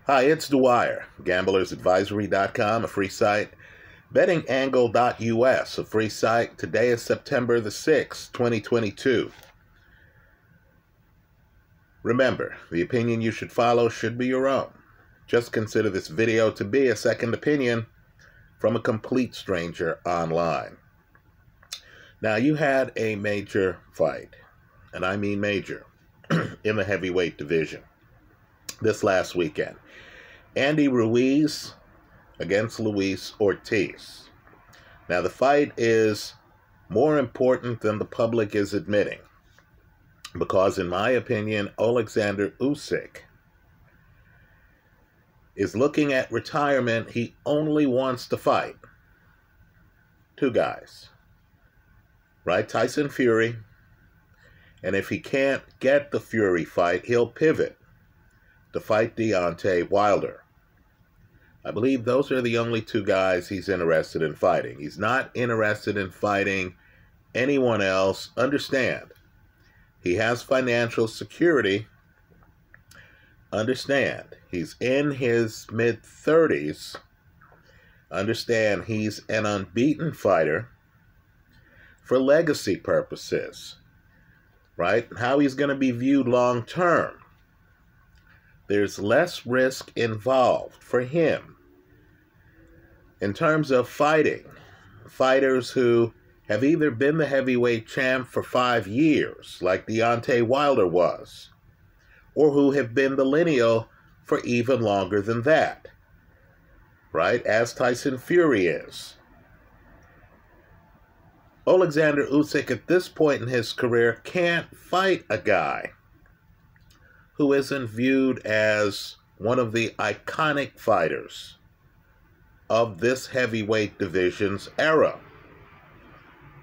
Hi, it's Dwyer, gamblersadvisory.com, a free site, bettingangle.us, a free site. Today is September the 6th, 2022. Remember, the opinion you should follow should be your own. Just consider this video to be a second opinion from a complete stranger online. Now, you had a major fight, and I mean major, in the heavyweight division this last weekend. Andy Ruiz against Luis Ortiz. Now, the fight is more important than the public is admitting, because in my opinion, Alexander Usyk is looking at retirement. He only wants to fight two guys, right? Tyson Fury, and if he can't get the Fury fight, he'll pivot to fight Deontay Wilder. I believe those are the only two guys he's interested in fighting. He's not interested in fighting anyone else. Understand, he has financial security. Understand, he's in his mid-30s. Understand, he's an unbeaten fighter for legacy purposes, right? How he's going to be viewed long-term. There's less risk involved for him in terms of fighting fighters who have either been the heavyweight champ for 5 years, like Deontay Wilder was, or who have been the lineal for even longer than that, right, as Tyson Fury is. Alexander Usyk at this point in his career can't fight a guy who isn't viewed as one of the iconic fighters of this heavyweight division's era,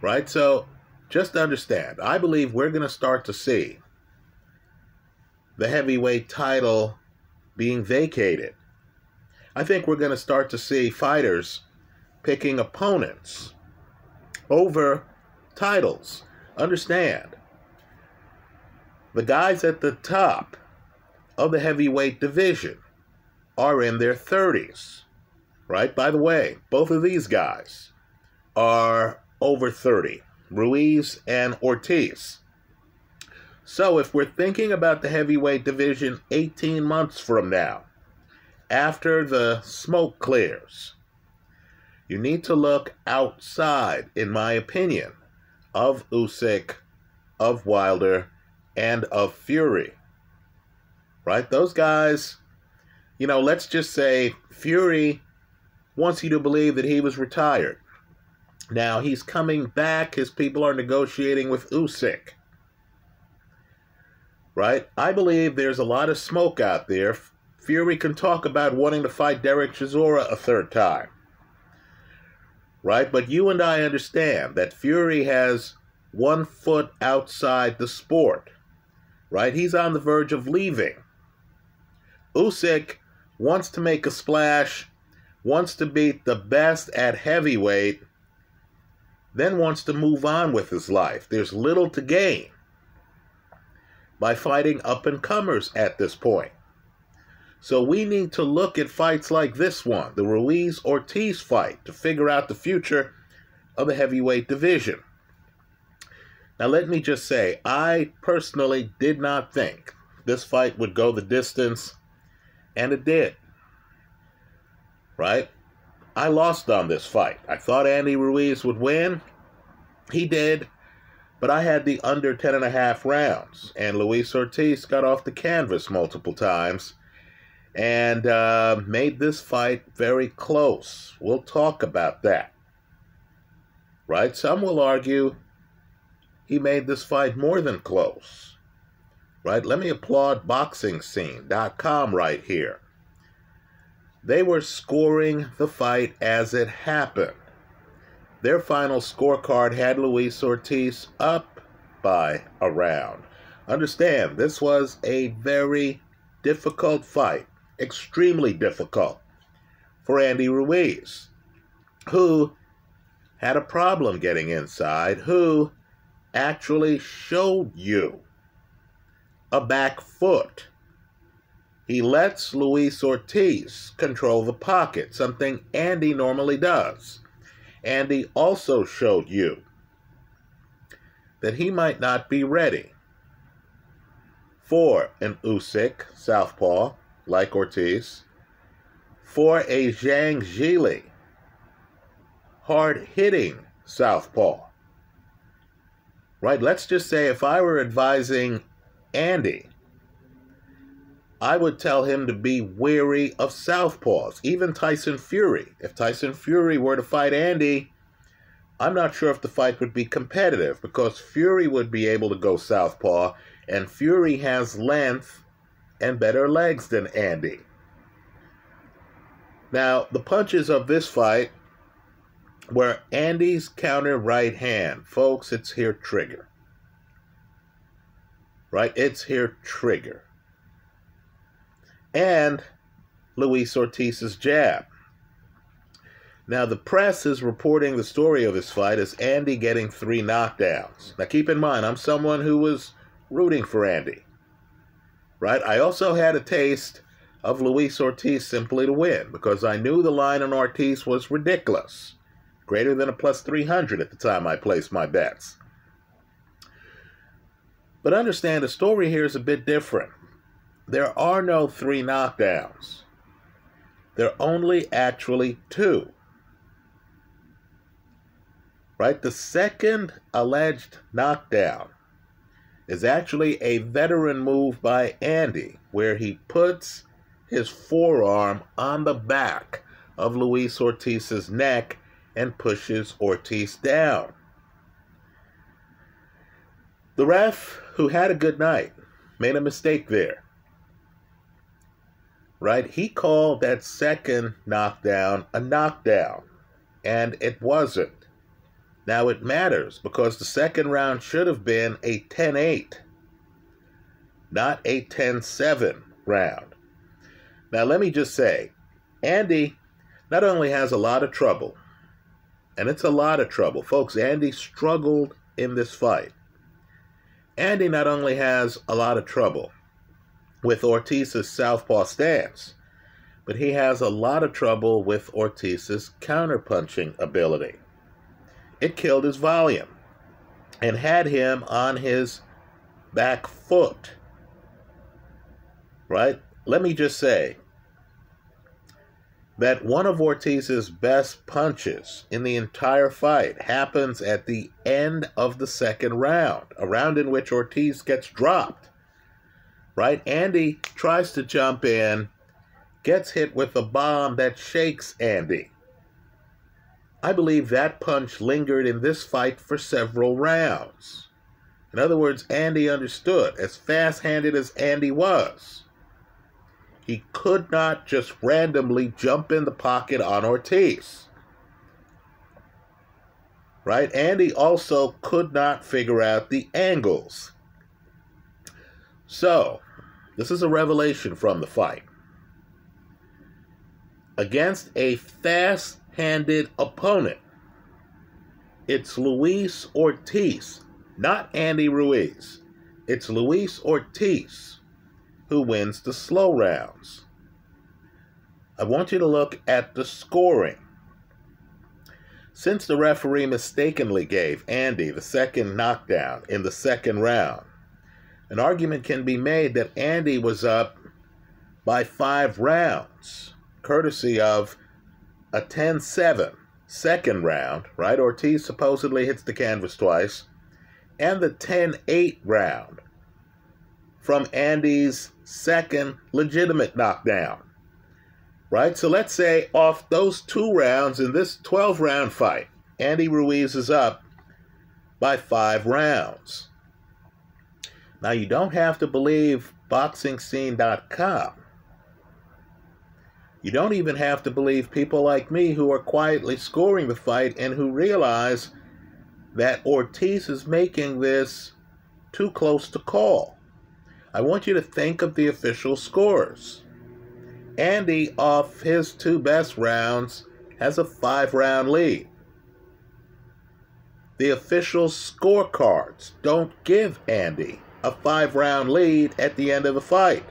right? So just understand, I believe we're going to start to see the heavyweight title being vacated. I think we're going to start to see fighters picking opponents over titles. Understand, the guys at the top of the heavyweight division are in their 30s, right? By the way, both of these guys are over 30, Ruiz and Ortiz. So if we're thinking about the heavyweight division 18 months from now, after the smoke clears, you need to look outside, in my opinion, of Usyk, of Wilder, and of Fury, right? Those guys, you know, let's just say Fury wants you to believe that he was retired. Now, he's coming back. His people are negotiating with Usyk, right? I believe there's a lot of smoke out there. Fury can talk about wanting to fight Derek Chisora a third time, right? But you and I understand that Fury has 1 foot outside the sport, right? He's on the verge of leaving. Usyk wants to make a splash, wants to beat the best at heavyweight, then wants to move on with his life. There's little to gain by fighting up-and-comers at this point. So we need to look at fights like this one, the Ruiz-Ortiz fight, to figure out the future of the heavyweight division. Now, let me just say, I personally did not think this fight would go the distance, and it did, right? I lost on this fight. I thought Andy Ruiz would win. He did, but I had the under 10.5 rounds, and Luis Ortiz got off the canvas multiple times and made this fight very close. We'll talk about that, right? Some will argue he made this fight more than close, right? Let me applaud BoxingScene.com right here. They were scoring the fight as it happened. Their final scorecard had Luis Ortiz up by a round. Understand, this was a very difficult fight, extremely difficult for Andy Ruiz, who had a problem getting inside, who actually showed you a back foot He lets Luis Ortiz control the pocket, something Andy normally does. Andy also showed you that he might not be ready for an Usyk southpaw like Ortiz, for a Zhang Zhili hard-hitting southpaw. Right? Let's just say if I were advising Andy, I would tell him to be wary of southpaws, even Tyson Fury. If Tyson Fury were to fight Andy, I'm not sure if the fight would be competitive because Fury would be able to go southpaw, and Fury has length and better legs than Andy. Now, the punches of this fight were Andy's counter right hand. Folks, it's here trigger. Right? It's here trigger. And Luis Ortiz's jab. Now, the press is reporting the story of this fight as Andy getting 3 knockdowns. Now, keep in mind, I'm someone who was rooting for Andy. Right? I also had a taste of Luis Ortiz simply to win because I knew the line on Ortiz was ridiculous. Greater than a plus 300 at the time I placed my bets. But understand, the story here is a bit different. There are no 3 knockdowns. There are only actually 2. Right? The second alleged knockdown is actually a veteran move by Andy, where he puts his forearm on the back of Luis Ortiz's neck and pushes Ortiz down. The ref, who had a good night, made a mistake there. Right? He called that second knockdown a knockdown, and it wasn't. Now it matters because the second round should have been a 10-8, not a 10-7 round. Now let me just say, Andy not only has a lot of trouble, and it's a lot of trouble. Folks, Andy struggled in this fight. Andy not only has a lot of trouble with Ortiz's southpaw stance, but he has a lot of trouble with Ortiz's counterpunching ability. It killed his volume and had him on his back foot. Right? Let me just say that one of Ortiz's best punches in the entire fight happens at the end of the second round, a round in which Ortiz gets dropped. Right? Andy tries to jump in, gets hit with a bomb that shakes Andy. I believe that punch lingered in this fight for several rounds. In other words, Andy understood, as fast-handed as Andy was, he could not just randomly jump in the pocket on Ortiz. Right? Andy also could not figure out the angles. So, this is a revelation from the fight. Against a fast-handed opponent, it's Luis Ortiz, not Andy Ruiz. It's Luis Ortiz who wins the slow rounds. I want you to look at the scoring. Since the referee mistakenly gave Andy the second knockdown in the second round, an argument can be made that Andy was up by 5 rounds, courtesy of a 10-7 second round, right? Ortiz supposedly hits the canvas twice, and the 10-8 round from Andy's second legitimate knockdown, right? So let's say off those 2 rounds in this 12-round fight, Andy Ruiz is up by 5 rounds. Now, you don't have to believe BoxingScene.com. You don't even have to believe people like me who are quietly scoring the fight and who realize that Ortiz is making this too close to call. I want you to think of the official scores. Andy, off his 2 best rounds, has a 5-round lead. The official scorecards don't give Andy a 5-round lead at the end of the fight.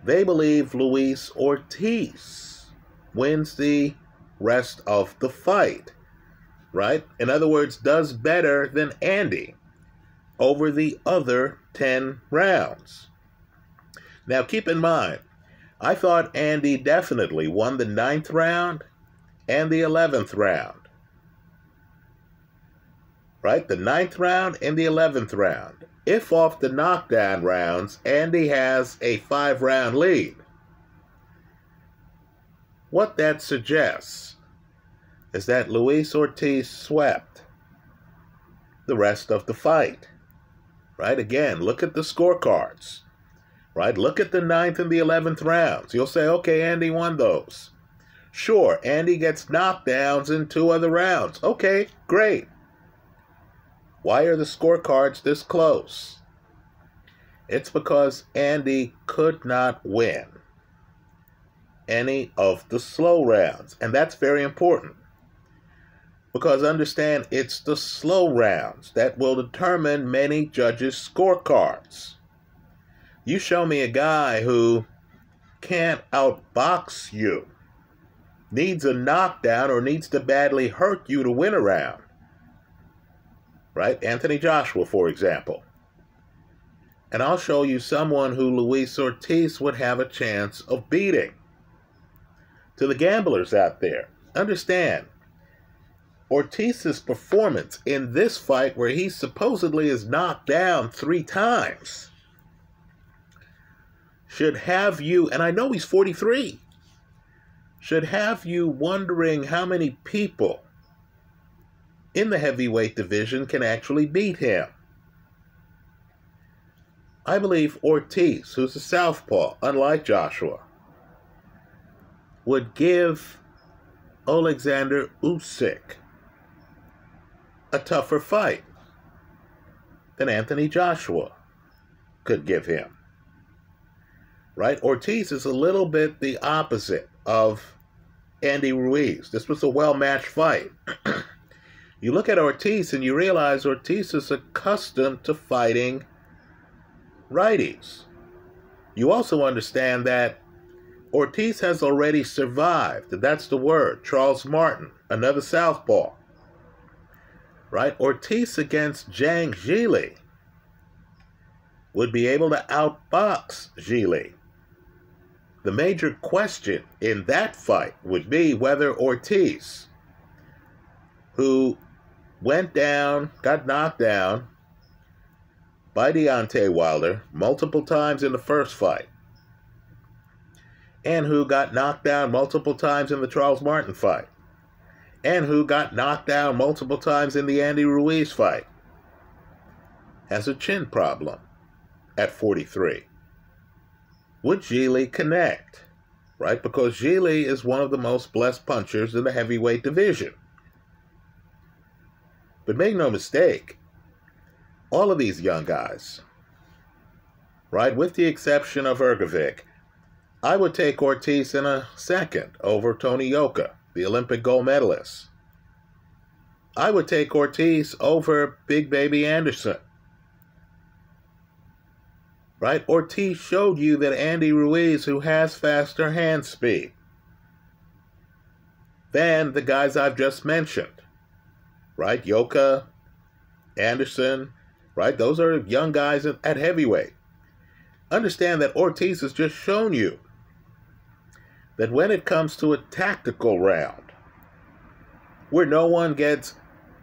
They believe Luis Ortiz wins the rest of the fight, right? In other words, does better than Andy over the other 10 rounds. Now, keep in mind, I thought Andy definitely won the 9th round and the 11th round. Right? The 9th round and the 11th round. If off the knockdown rounds, Andy has a 5-round lead. What that suggests is that Luis Ortiz swept the rest of the fight. Right? Again, look at the scorecards. Right? Look at the 9th and the 11th rounds. You'll say, okay, Andy won those. Sure, Andy gets knockdowns in 2 other rounds. Okay, great. Why are the scorecards this close? It's because Andy could not win any of the slow rounds. And that's very important. Because understand, it's the slow rounds that will determine many judges' scorecards. You show me a guy who can't outbox you, needs a knockdown, or needs to badly hurt you to win a round. Right? Anthony Joshua, for example. And I'll show you someone who Luis Ortiz would have a chance of beating. To the gamblers out there, understand, Ortiz's performance in this fight, where he supposedly is knocked down 3 times, should have you, and I know he's 43, should have you wondering how many people in the heavyweight division can actually beat him. I believe Ortiz, who's a southpaw, unlike Joshua, would give Alexander Usyk a tougher fight than Anthony Joshua could give him. Right? Ortiz is a little bit the opposite of Andy Ruiz. This was a well-matched fight. You look at Ortiz and you realize Ortiz is accustomed to fighting righties. You also understand that Ortiz has already survived, and that's the word, Charles Martin, another southpaw. Right? Ortiz against Zhang Zhili would be able to outbox Zhili. The major question in that fight would be whether Ortiz, who went down, got knocked down by Deontay Wilder multiple times in the first fight, and who got knocked down multiple times in the Charles Martin fight, and who got knocked down multiple times in the Andy Ruiz fight, has a chin problem at 43. Would Zhili connect? Right? Because Zhili is one of the most blessed punchers in the heavyweight division. But make no mistake, all of these young guys, right, with the exception of Ergovic, I would take Ortiz in a second over Tony Yoka, the Olympic gold medalist. I would take Ortiz over Big Baby Anderson. Right? Ortiz showed you that Andy Ruiz, who has faster hand speed than the guys I've just mentioned. Right? Yoka, Anderson, right? Those are young guys at heavyweight. Understand that Ortiz has just shown you that when it comes to a tactical round, where no one gets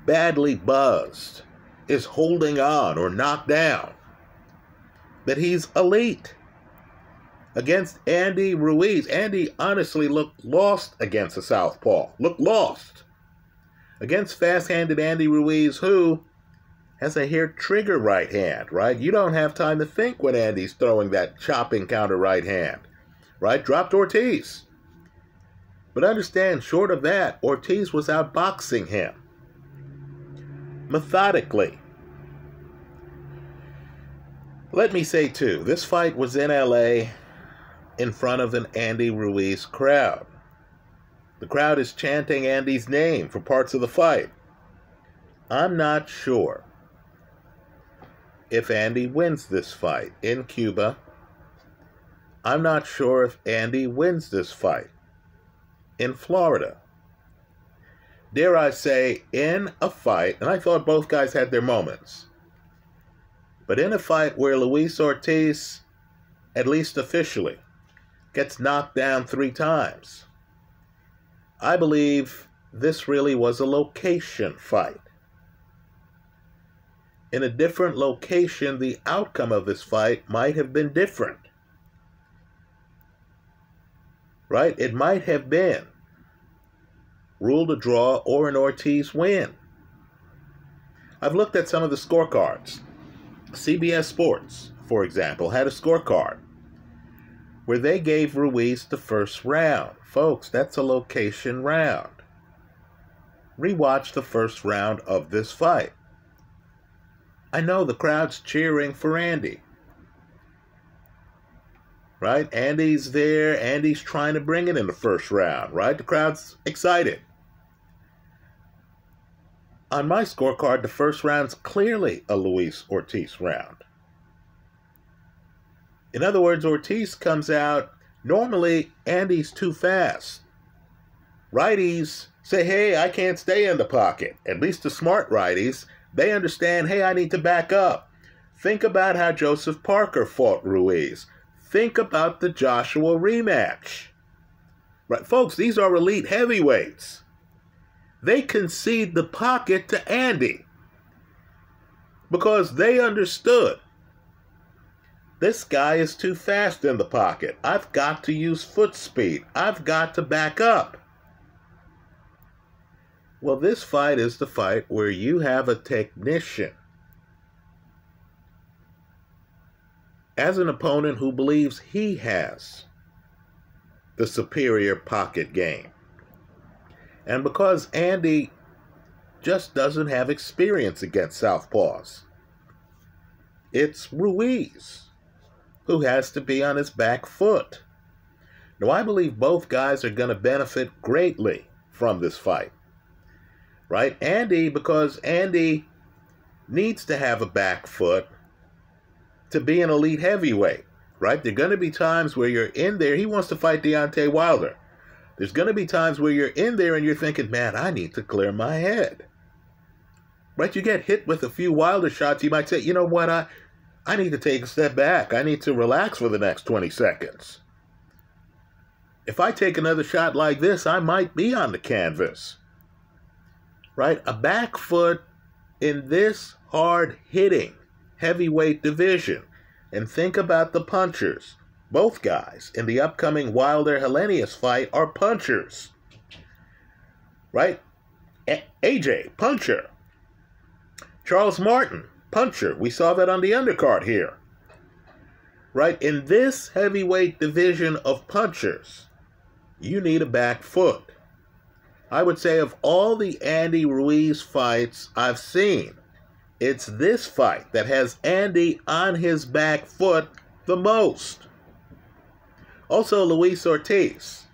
badly buzzed, is holding on or knocked down, that he's elite. Against Andy Ruiz, Andy honestly looked lost against the southpaw. Looked lost. Against fast-handed Andy Ruiz, who has a hair trigger right hand, right? You don't have time to think when Andy's throwing that chopping counter right hand, right? Dropped Ortiz. But understand, short of that, Ortiz was outboxing him methodically. Let me say, too, this fight was in L.A. in front of an Andy Ruiz crowd. The crowd is chanting Andy's name for parts of the fight. I'm not sure if Andy wins this fight in Cuba I'm not sure if Andy wins this fight in Florida. Dare I say, in a fight, and I thought both guys had their moments, but in a fight where Luis Ortiz, at least officially, gets knocked down 3 times, I believe this really was a location fight. In a different location, the outcome of this fight might have been different. Right? It might have been ruled a draw or an Ortiz win. I've looked at some of the scorecards. CBS Sports, for example, had a scorecard where they gave Ruiz the first round. Folks, that's a location round. Rewatch the first round of this fight. I know the crowd's cheering for Andy. Right? Andy's there. Andy's trying to bring it in the first round. Right? The crowd's excited. On my scorecard, the first round's clearly a Luis Ortiz round. In other words, Ortiz comes out. Normally, Andy's too fast. Righties say, hey, I can't stay in the pocket. At least the smart righties, they understand, hey, I need to back up. Think about how Joseph Parker fought Ruiz. Think about the Joshua rematch. Right, folks, these are elite heavyweights. They concede the pocket to Andy because they understood this guy is too fast in the pocket. I've got to use foot speed. I've got to back up. Well, this fight is the fight where you have a technician as an opponent who believes he has the superior pocket game. And because Andy just doesn't have experience against southpaws, it's Ruiz who has to be on his back foot. Now, I believe both guys are going to benefit greatly from this fight. Right? Andy, because Andy needs to have a back foot to be an elite heavyweight. Right? There are going to be times where you're in there. He wants to fight Deontay Wilder. There's going to be times where you're in there and you're thinking, man, I need to clear my head. Right? You get hit with a few Wilder shots. You might say, you know what? I need to take a step back. I need to relax for the next 20 seconds. If I take another shot like this, I might be on the canvas. Right? A back foot in this hard-hitting heavyweight division. And think about the punchers. Both guys in the upcoming Wilder-Helenius fight are punchers. Right? AJ, puncher. Charles Martin, puncher. We saw that on the undercard here. Right? In this heavyweight division of punchers, you need a back foot. I would say of all the Andy Ruiz fights I've seen, it's this fight that has Andy on his back foot the most. Also, Luis Ortiz,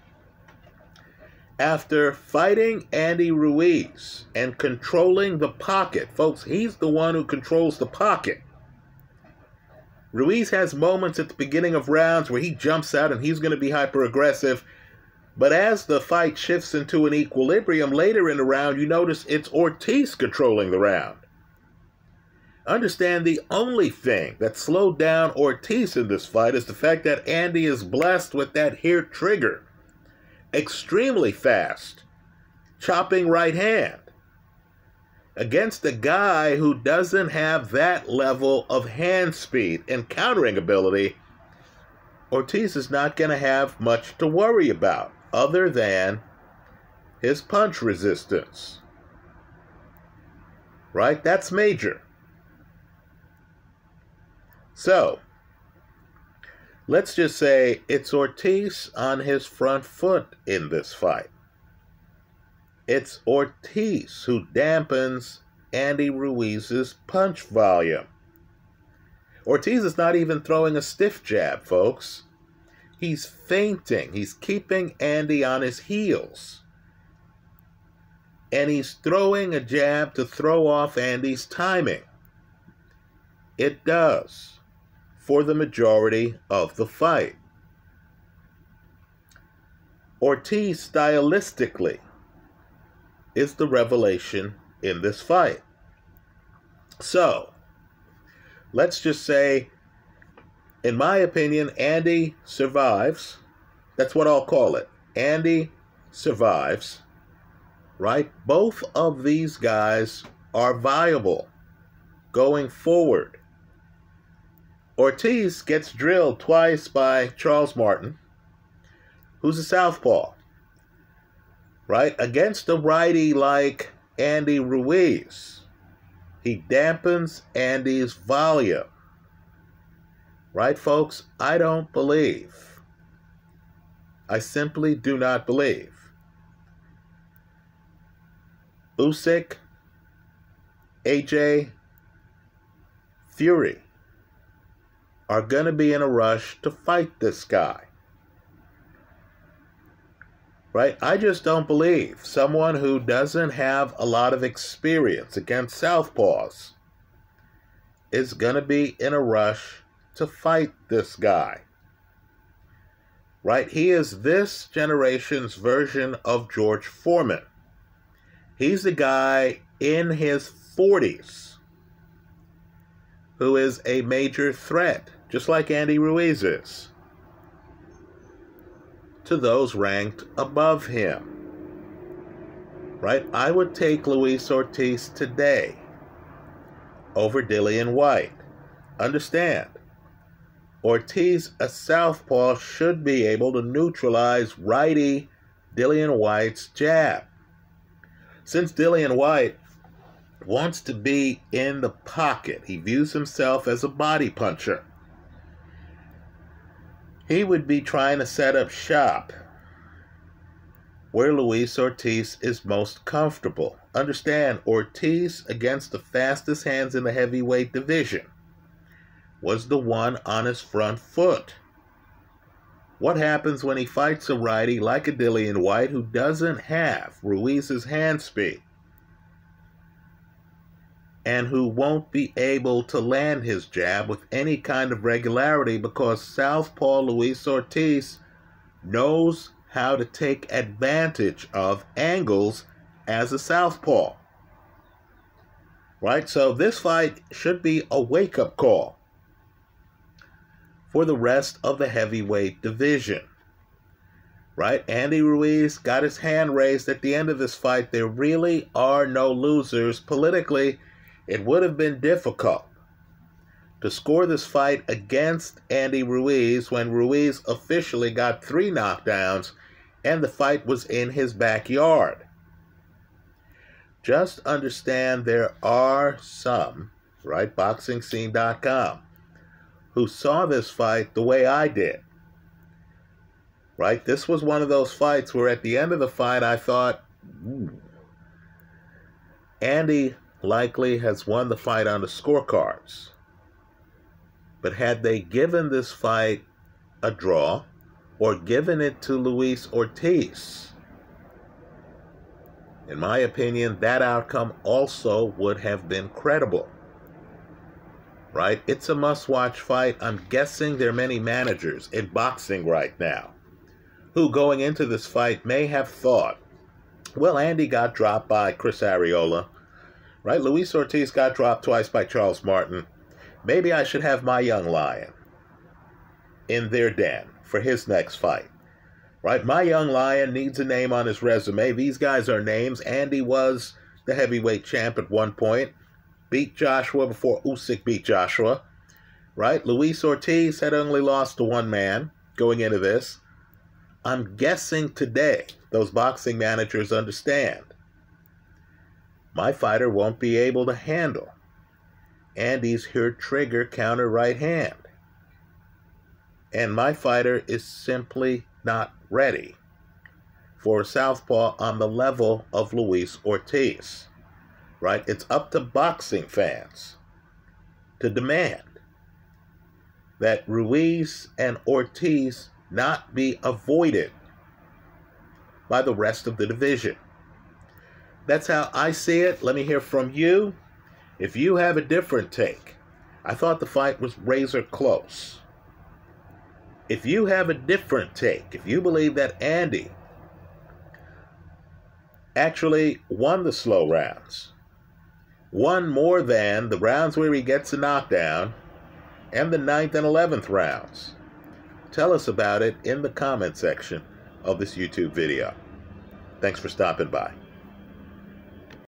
after fighting Andy Ruiz and controlling the pocket, folks, he's the one who controls the pocket. Ruiz has moments at the beginning of rounds where he jumps out and he's going to be hyper-aggressive. But as the fight shifts into an equilibrium later in the round, you notice it's Ortiz controlling the round. Understand the only thing that slowed down Ortiz in this fight is the fact that Andy is blessed with that hair trigger. Extremely fast. Chopping right hand. Against a guy who doesn't have that level of hand speed and countering ability, Ortiz is not going to have much to worry about other than his punch resistance. Right? That's major. So, let's just say it's Ortiz on his front foot in this fight. It's Ortiz who dampens Andy Ruiz's punch volume. Ortiz is not even throwing a stiff jab, folks. He's feinting. He's keeping Andy on his heels. And he's throwing a jab to throw off Andy's timing. It does, for the majority of the fight. Ortiz stylistically is the revelation in this fight. So, let's just say, in my opinion, Andy survives. That's what I'll call it. Andy survives, right? Both of these guys are viable going forward. Ortiz gets drilled twice by Charles Martin, who's a southpaw, right? Against a righty like Andy Ruiz, he dampens Andy's volume. Right, folks? I don't believe. I simply do not believe Usyk, AJ, Fury are going to be in a rush to fight this guy. Right? I just don't believe someone who doesn't have a lot of experience against southpaws is going to be in a rush to fight this guy. Right? He is this generation's version of George Foreman. He's a guy in his 40s who is a major threat, just like Andy Ruiz is, to those ranked above him. Right? I would take Luis Ortiz today over Dillian Whyte. Understand, Ortiz, a southpaw, should be able to neutralize righty Dillian Whyte's jab. Since Dillian Whyte wants to be in the pocket, he views himself as a body puncher, he would be trying to set up shop where Luis Ortiz is most comfortable. Understand, Ortiz, against the fastest hands in the heavyweight division, was the one on his front foot. What happens when he fights a righty like a Dillian Whyte who doesn't have Ruiz's hand speed and who won't be able to land his jab with any kind of regularity because southpaw Luis Ortiz knows how to take advantage of angles as a southpaw? Right? So this fight should be a wake-up call for the rest of the heavyweight division. Right? Andy Ruiz got his hand raised at the end of this fight. There really are no losers. Politically, it would have been difficult to score this fight against Andy Ruiz when Ruiz officially got 3 knockdowns and the fight was in his backyard. Just understand there are some, right, BoxingScene.com, who saw this fight the way I did. Right? This was one of those fights where at the end of the fight I thought, Andy likely has won the fight on the scorecards. But had they given this fight a draw or given it to Luis Ortiz, in my opinion, that outcome also would have been credible. Right? It's a must-watch fight. I'm guessing there are many managers in boxing right now who, going into this fight, may have thought, well, Andy got dropped by Chris Arreola. Right? Luis Ortiz got dropped twice by Charles Martin. Maybe I should have my young lion in their den for his next fight. Right? My young lion needs a name on his resume. These guys are names. Andy was the heavyweight champ at one point. Beat Joshua before Usyk beat Joshua. Right? Luis Ortiz had only lost to one man going into this. I'm guessing today those boxing managers understand my fighter won't be able to handle Andy's here trigger counter right hand. And my fighter is simply not ready for a southpaw on the level of Luis Ortiz. Right? It's up to boxing fans to demand that Ruiz and Ortiz not be avoided by the rest of the division. That's how I see it. Let me hear from you. If you have a different take, I thought the fight was razor close. If you have a different take, if you believe that Andy actually won the slow rounds. Won more than the rounds where he gets a knockdown and the 9th and 11th rounds. Tell us about it in the comment section of this YouTube video. Thanks for stopping by.